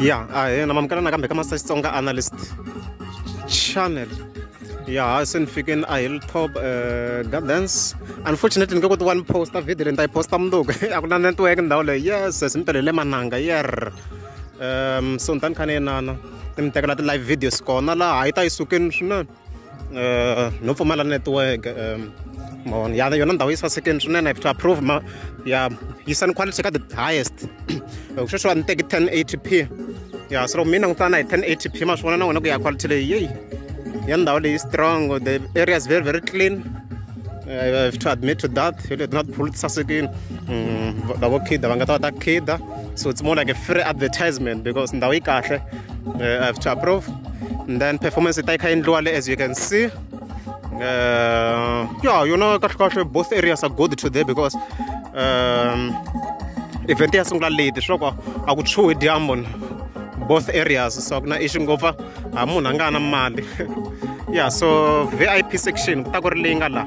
Yeah, namamkana nakambe kama Xitsonga analyst channel. Yeah, sinifike Hilltop Gardens. Unfortunately ngeke kuthi one poster video lenta iposta mnduku. Akuna network ndawo le. Yes, simpelele mananga yer. So ntan khane nana. Timtekela ti live videos kona la hayi ta isukeni swinene. No pfumala network. Mon ya yona ndawo yisasekeni swinene. I have to approve ma ya yisani quality ka the highest. Ushosho anteke 1080p. Yeah, so mina ngitana 1080p maswona na wona ku ya quality le yey. Yandawo le is strong, the area is very clean. I have to admit to that. You did not pull sasekin. So it's more like a free advertisement because ndawo ikahle. I have to approve. And then performance itaika indluale as you can see. Yeah, you know, both areas are good today because event yasungula late shoko akuchuwe diamond both areas so kuna issue ngova amunhu angana mali. Yeah, so VIP section kutakuringa la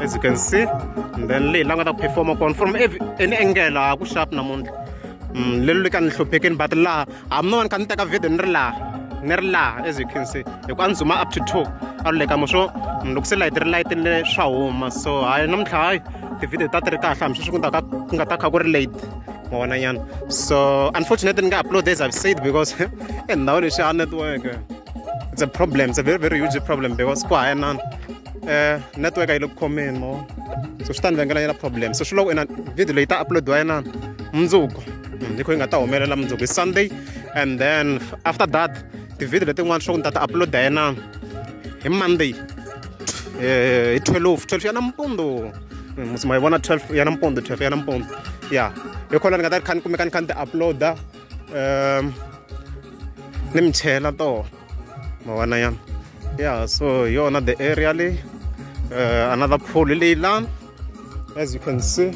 as you can see, and then le langa ta perform from any angle aku sharp namuntlha lelu kan hlophekeni but la I'm no one kan teka video nirla as you can see ekwanzuma up to 2 aleka mosho ndokusela light le shawuma so hayi nomtlha hayi the video ta ri kahle amshushu ngata kha ku relate mona yan. So unfortunately nga upload as I've said because and now the network it's a problem. It's a very huge problem because kwa nan network ay look comment mo so stand vengela yana problem so shilo ina video later upload wa yana mzuko ndiko ngata homelela mzuko Sunday, and then after that the video that one show that upload yana Monday 12 yana mpondo musima ibona 12 yana mpondo 12 yana mpondo. Yeah, you call ngata kan upload da nimchela to mawana yan. Yeah, so you're not the area li another pool land as you can see.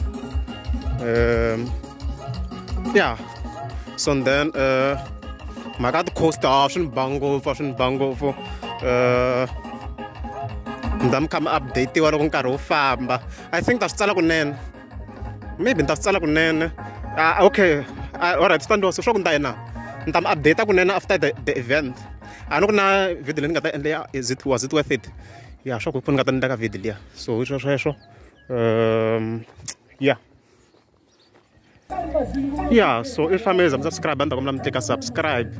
Yeah, so then magat coast fashion bango for ndam come update wa loko nkarhi wo famba. I think that's tsala kunene, maybe ndasitsala kunene. Okay, alright, stand so sho kundayena ndam update kunene after the event. Anokuna video le ngata endle was it worth it? Yeah, sho kupona ngata ndaka video ya so isho yeah, so if I'm subscribe and I'm take a subscribe.